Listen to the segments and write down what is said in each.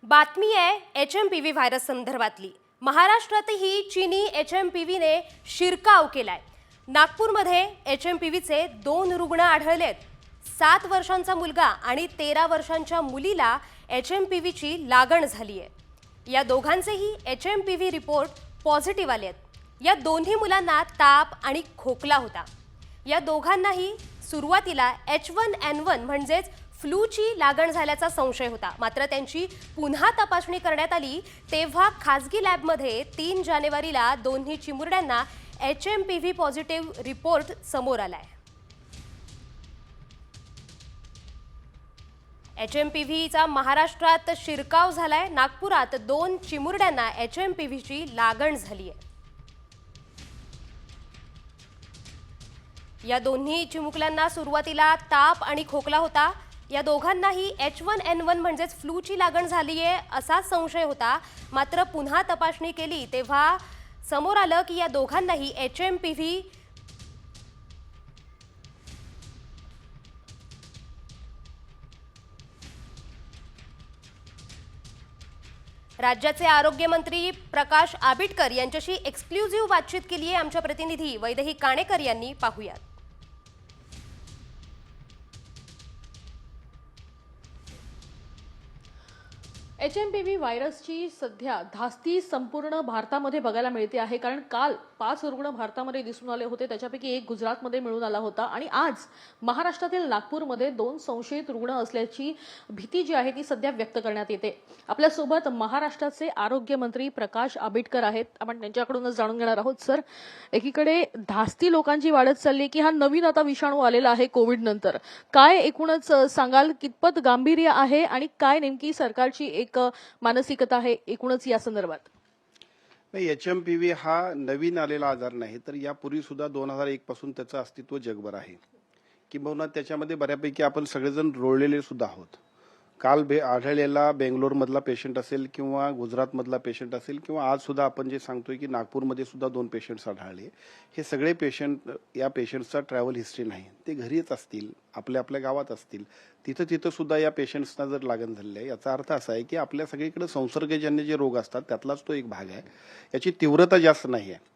बातमी आहे HMPV virus संदर्भातली। महाराष्ट्रातही चीनी HMPVने शिरकाव केलाय। नागपूरमध्ये HMPVचे 2 रुग्ण आढळलेत। 7 वर्षांचा मुलगा आणि 13 वर्षांच्या मुलीला HMPVची लागण झाली आहे। या दोघांचेही HMPV रिपोर्ट पॉझिटिव्ह आलेत। या दोन्ही मुलांना ताप आणि खोकला होता। या दोघांनाही सुरुवातीला H1N1 म्हणजेच फ्लूची लागण झाल्याचा संशय होता, मात्र त्यांची पुन्हा तपासणी करण्यात आली तेव्हा खासगी लॅबमध्ये 3 जानेवारीला दोन्ही चिमुरड्यांना HMPV पॉझिटिव्ह रिपोर्ट समोर आलाय। HMPVचा महाराष्ट्रात शिरकाव झालाय। नागपुरात 2 चिमुरड्यांना HMPVची लागण झाली आहे। या दोन्ही चिमुकल्यांना सुरुवातीला ताप आणि खोकला होता। या दोघांनाही H1N1 म्हणजेच फ्लूची लागण झाली आहे असा संशय होता, मात्र पुन्हा तपासणी केली तेव्हा समोर आलं की या दोघांनाही HMPV राज्याचे आरोग्य मंत्री प्रकाश आबिटकर यांच्याशी एक्सक्लुझिव्ह बातचीत केली आहे आमच्या प्रतिनिधी वैदेही काणेकर यांनी। पाहूयात। HMPV व्हायरसची सध्या धास्ती संपूर्ण भारतामध्ये बघायला मिळते आहे, कारण काल 5 रुग्ण भारतामध्ये दिसून आले होते, त्याच्यापैकी एक गुजरातमध्ये मिळून आला होता आणि आज महाराष्ट्रातील नागपूरमध्ये 2 संशयित रुग्ण असल्याची भीती जी आहे ती सध्या व्यक्त करण्यात येते। आपल्यासोबत महाराष्ट्राचे आरोग्य मंत्री प्रकाश आबिटकर आहेत, आपण त्यांच्याकडूनच जाणून घेणार आहोत। सर, एकीकडे धास्ती लोकांची वाढत चालली की हा नवीन आता विषाणू आलेला आहे कोविड नंतर, काय एकूणच सांगाल, कितपत गांभीर्य आहे आणि काय नेमकी सरकारची एक मानसिकता आहे एकूणच या संदर्भात? नाही, HMPV हा नवीन आलेला आजार नाही, तर यापूर्वी सुद्धा 2001 पासून त्याचं अस्तित्व जगभर आहे, किंबहुना त्याच्यामध्ये बऱ्यापैकी आपण सगळेजण रोळलेले सुद्धा आहोत। काल आढळलेला बेंगलोरमधला पेशंट असेल किंवा गुजरातमधला पेशंट असेल किंवा आज सुद्धा आपण जे सांगतोय की नागपूरमध्ये सुद्धा 2 पेशंट्स आढळले, हे सगळे पेशंट या पेशंट्सचा ट्रॅव्हल हिस्ट्री नाही, ते घरीच असतील, आपल्या आपल्या गावात असतील, तिथं सुद्धा या पेशंट्सना जर लागण झालेली आहे, याचा अर्थ असा आहे की आपल्या सगळीकडे संसर्गजन्य जे रोग असतात त्यातलाच तो एक भाग आहे। याची तीव्रता जास्त नाही आहे।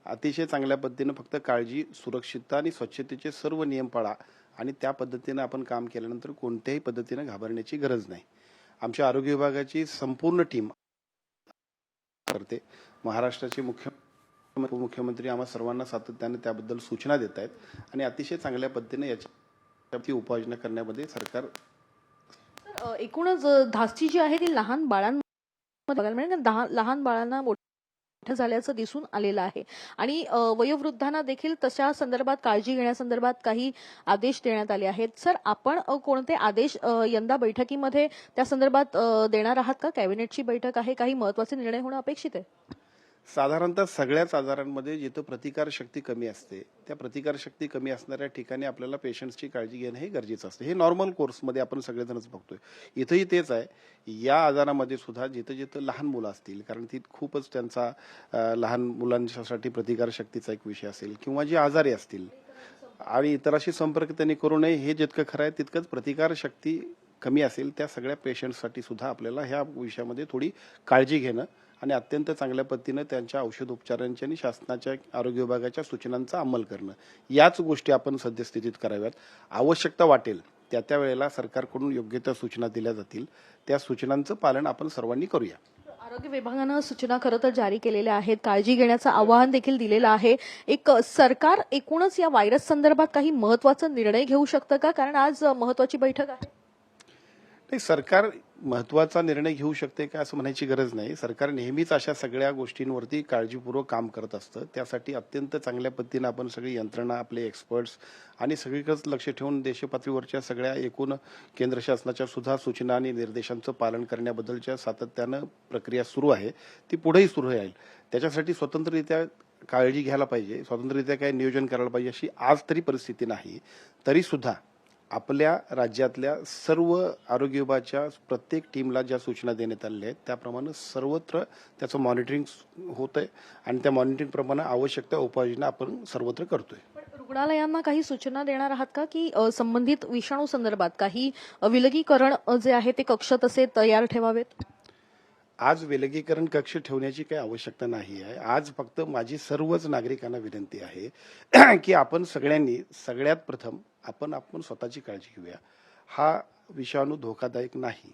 अतिशय चांगल्या पद्धतीने फक्त काळजी, सुरक्षितता आणि स्वच्छतेचे सर्व नियम पाळा आणि त्या पद्धतीने आपण काम केल्यानंतर कोणत्याही पद्धतीने घाबरण्याची गरज नाही। आमच्या आरोग्य विभागाची संपूर्ण टीम करते। महाराष्ट्राचे मुख्यमंत्री आम्हा सर्वांना सातत्याने त्याबद्दल सूचना देत आहेत आणि अतिशय चांगल्या पद्धतीने याची उपाययोजना करण्यामध्ये सरकार एकूणच धास्ती जी आहे ती लहान बाळांमध्ये बघायला मिळेल, लहान बाळांना मोठं झाल्याचं दिसून आलेलं आहे आणि वयोवृद्धांना देखील तशा संदर्भात काळजी घेण्यासंदर्भात काही आदेश देण्यात आले आहेत। सर, आपण कोणते आदेश यंदा बैठकीमध्ये त्या संदर्भात देणार आहात का? कॅबिनेटची बैठक आहे, काही महत्त्वाचे निर्णय होणं अपेक्षित आहे? साधारणतः सगळ्याच आजारांमध्ये जिथं प्रतिकारशक्ती कमी असते त्या प्रतिकारशक्ती कमी असणाऱ्या ठिकाणी आपल्याला पेशंट्सची काळजी घेणं हे गरजेचं असतं। हे नॉर्मल कोर्समध्ये आपण सगळेजणच बघतोय, इथंही तेच आहे। या आजारामध्ये सुद्धा जिथं जिथं लहान मुलं असतील, कारण ती खूपच त्यांचा लहान मुलांसाठी प्रतिकारशक्तीचा एक विषय असेल किंवा जे आजारी असतील आणि इतरांशी संपर्क त्यांनी करू नये, हे जितकं खरं आहे तितकंच प्रतिकारशक्ती कमी असेल त्या सगळ्या पेशंट्ससाठी सुद्धा आपल्याला ह्या विषयामध्ये थोडी काळजी घेणं आणि अत्यंत चांगल्या पद्धतीने त्यांच्या औषधोपचारांची आणि शासनाच्या आरोग्य विभागाच्या सूचनांचा अंमल करणं, याच गोष्टी आपण सद्यस्थितीत कराव्यात। आवश्यकता वाटेल त्या वेळेला सरकारकडून योग्य त्या सूचना दिल्या जातील, त्या सूचनांचं पालन आपण सर्वांनी करूया। आरोग्य विभागानं सूचना खरं तर जारी केलेल्या आहेत, काळजी घेण्याचं आवाहन देखील दिलेलं आहे। एक सरकार एकूणच या व्हायरस संदर्भात काही महत्त्वाचा निर्णय घेऊ शकतं का? कारण आज महत्त्वाची बैठक आहे। नाही, सरकार महत्त्वाचा निर्णय घेऊ शकते का असं म्हणायची गरज नाही। सरकार नेहमीच अशा सगळ्या गोष्टींवरती काळजीपूर्वक काम करत असतं। त्यासाठी अत्यंत चांगल्या पद्धतीने आपण सगळी यंत्रणा, आपले एक्सपर्ट्स आणि सगळीकडेच लक्ष ठेवून देशपातळीवरच्या सगळ्या एकूण केंद्र शासनाच्या सुद्धा सूचना आणि निर्देशांचं पालन करण्याबद्दलच्या सातत्यानं प्रक्रिया सुरू आहे, ती पुढेही सुरू राहील। त्याच्यासाठी स्वतंत्ररित्या काळजी घ्यायला पाहिजे, स्वतंत्ररित्या काही नियोजन करायला पाहिजे अशी आज तरी परिस्थिती नाही। तरी सुद्धा आपल्या राज्यातल्या सर्व आरोग्य विभागाच्या प्रत्येक टीमला ज्या सूचना देण्यात आलेल्या आहेत त्याप्रमाणे सर्वत्र त्याचं मॉनिटरिंग होत आहे आणि त्या मॉनिटरिंग प्रमाणे आवश्यक त्या उपाययोजना आपण सर्वत्र करतोय। रुग्णालयांना काही सूचना देणार आहात का की संबंधित विषाणू संदर्भात काही विलगीकरण जे आहे ते कक्ष तसे तयार ठेवावेत? आज विलगीकरण कक्ष ठेवण्याची काही आवश्यकता नाही आहे. आज फक्त माझी सर्वच नागरिकांना विनंती आहे की आपण सगळ्यांनी सगळ्यात प्रथम आपण स्वतःची काळजी घेऊया. हा विषाणू धोकादायक नाही.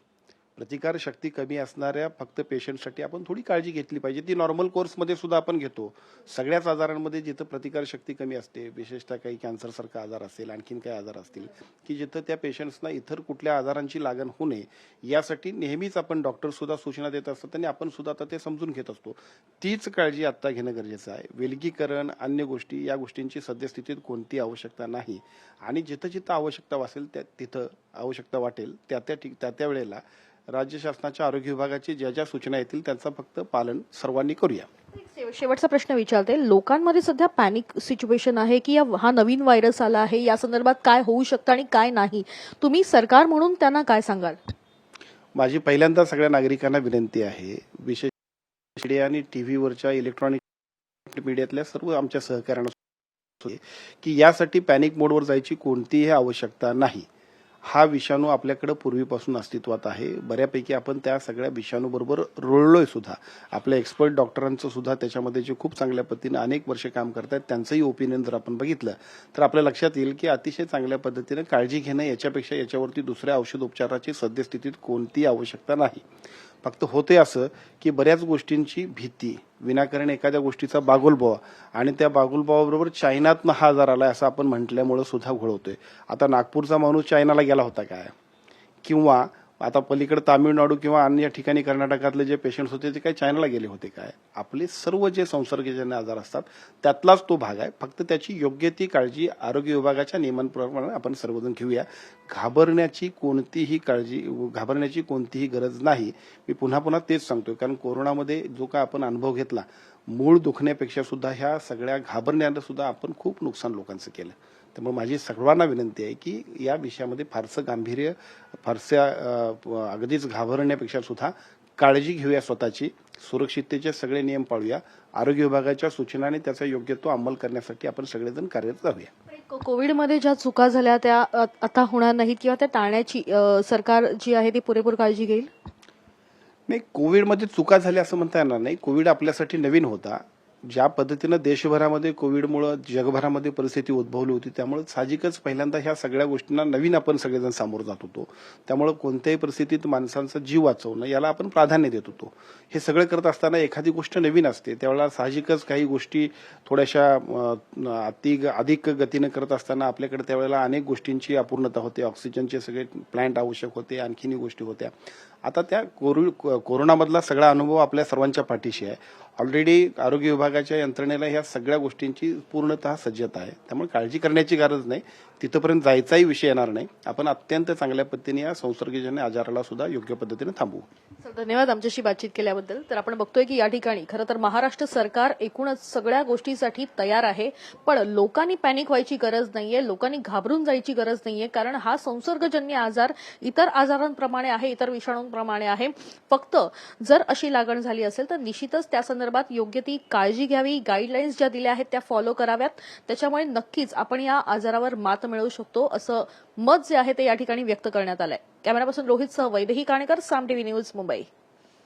प्रतिकार शक्ती कमी असणाऱ्या फक्त पेशंटसाठी आपण थोडी काळजी घेतली पाहिजे. ती नॉर्मल कोर्समध्ये सुद्धा आपण घेतो. सगळ्याच आजारांमध्ये जिथं प्रतिकार शक्ती कमी असते, विशेषतः काही कॅन्सरसारखा आजार असेल, आणखीन काही आजार असतील की जिथं त्या पेशंट्सना इतर कुठल्या आजारांची लागण होऊ नये यासाठी नेहमीच आपण डॉक्टर सुद्धा सूचना देत असतात आणि आपण सुद्धा आता ते समजून घेत असतो. तीच काळजी आता घेणं गरजेचं आहे. विलगीकरण, अन्य गोष्टी, या गोष्टींची सद्यस्थितीत कोणती आवश्यकता नाही आणि जिथं जिथं आवश्यकता वाटेल तिथं आवश्यकता वाटेल त्या वेळेला राज्य शासनाच्या आरोग्य विभागाची ज्या ज्या सूचना येतील त्यांचं फक्त पालन सर्वांनी करूया. शेवटचा प्रश्न विचारते. लोकांमध्ये सध्या पॅनिक सिच्युएशन आहे की हा नवीन व्हायरस आला आहे, या संदर्भात काय होऊ शकतं आणि काय नाही, तुम्ही सरकार म्हणून त्यांना काय सांगाल? माझी पहिल्यांदा सगळ्या नागरिकांना विनंती आहे, विशेष मीडिया आणि टीव्हीवरच्या इलेक्ट्रॉनिक मीडियातल्या सर्व आमच्या सहकाऱ्यांना की यासाठी पॅनिक मोडवर जायची कोणतीही आवश्यकता नाही. हा विषाणू आपल्याकडे पूर्वीपासून अस्तित्वात आहे. बऱ्यापैकी आपण त्या सगळ्या विषाणूबरोबर रुळलोय सुद्धा. आपल्या एक्सपर्ट डॉक्टरांचं सुद्धा त्याच्यामध्ये जे खूप चांगल्या पद्धतीने अनेक वर्ष काम करतात त्यांचंही ओपिनियन जर आपण बघितलं तर आपल्या लक्षात येईल की अतिशय चांगल्या पद्धतीने काळजी घेणं याच्यापेक्षा याच्यावरती दुसऱ्या औषधोपचाराची सद्यस्थितीत कोणतीही आवश्यकता नाही. फक्त होते असं की बऱ्याच गोष्टींची भीती विनाकारण एखाद्या गोष्टीचा बागुलबावा आणि त्या बागुलबावाबरोबर चायनातनं हा आजार आलाय असं आपण म्हटल्यामुळे सुद्धा घोळ होतोय. आता नागपूरचा माणूस चायनाला गेला होता काय, किंवा आता पलीकडे तामिळनाडू किंवा अन्य ठिकाणी कर्नाटकातले जे पेशंट्स होते ते काय चायनाला गेले होते काय? आपले सर्व जे संसर्गजन्य आजार असतात त्यातलाच तो भाग आहे. फक्त त्याची योग्य ती काळजी आरोग्य विभागाच्या नियमांप्रमाणे आपण सर्वजण घेऊया. घाबरण्याची कोणतीही गरज नाही. मी पुन्हा पुन्हा तेच सांगतोय, कारण कोरोनामध्ये जो काय आपण अनुभव घेतला, मूळ दुखण्यापेक्षा सुद्धा ह्या सगळ्या घाबरण्यानं सुद्धा आपण खूप नुकसान लोकांचं केलं. त्यामुळे माझी सर्वांना विनंती आहे की या विषयामध्ये फारसं गांभीर्य, अगदीच घाबरण्यापेक्षा सुद्धा काळजी घेऊया. स्वतःची सुरक्षिततेचे सगळे नियम पाळूया. आरोग्य विभागाच्या सूचनाने त्याचा योग्य तो अंमल करण्यासाठी आपण सगळेजण कार्यरत राहूया. कोविडमध्ये ज्या चुका झाल्या त्या आता होणार नाहीत किंवा त्या टाळण्याची सरकार जी आहे ती पुरेपूर काळजी घेईल? नाही, कोविडमध्ये चुका झाल्या असं म्हणता येणार नाही. कोविड आपल्यासाठी नवीन होता. ज्या पद्धतीनं देशभरामध्ये कोविडमुळे जगभरामध्ये परिस्थिती उद्भवली होती त्यामुळे साहजिकच पहिल्यांदा ह्या सगळ्या गोष्टींना नवीन आपण सगळेजण सामोरं जात होतो. त्यामुळे कोणत्याही परिस्थितीत माणसांचा जीव वाचवणं याला आपण प्राधान्य देत होतो. हे सगळं करत असताना एखादी गोष्ट नवीन असते त्यावेळेला साहजिकच काही गोष्टी थोड्याशा अधिक गतीनं करत असताना आपल्याकडे त्यावेळेला अनेक गोष्टींची अपूर्णता होते. ऑक्सिजनचे सगळे प्लांट आवश्यक होते, आणखीनही गोष्टी होत्या. आता त्या कोरोनामधला सगळा अनुभव आपल्या सर्वांच्या पाठीशी आहे. ऑलरेडी आरोग्य विभागाच्या यंत्रणेला ह्या सगळ्या गोष्टींची पूर्णतः सज्जता आहे. त्यामुळे काळजी करण्याची गरज नाही. तिथपर्यंत जायचाही विषय येणार नाही. आपण अत्यंत चांगल्या पद्धतीने या संसर्गजन्य आजाराला सुद्धा योग्य पद्धतीने थांबवू. सर, धन्यवाद आमच्याशी बातचीत केल्याबद्दल. तर आपण बघतोय की या ठिकाणी खरं तर महाराष्ट्र सरकार एकूणच सगळ्या गोष्टीसाठी तयार आहे, पण लोकांनी पॅनिक व्हायची गरज नाहीये, लोकांनी घाबरून जायची गरज नाहीये, कारण हा संसर्गजन्य आजार इतर आजारांप्रमाणे आहे, इतर विषाणूंप्रमाणे आहे. फक्त जर अशी लागण झाली असेल तर निश्चितच त्या संदर्भात योग्य ती काळजी घ्यावी. गाईडलाईन्स ज्या दिल्या आहेत त्या फॉलो कराव्यात. त्याच्यामुळे नक्कीच आपण या आजारावर मात मिळवू शकतो असं मत जे आहे ते या ठिकाणी व्यक्त करण्यात आलंय. कॅमेरापासून रोहितसह वैदेही काणेकर, साम टीव्ही न्यूज, मुंबई.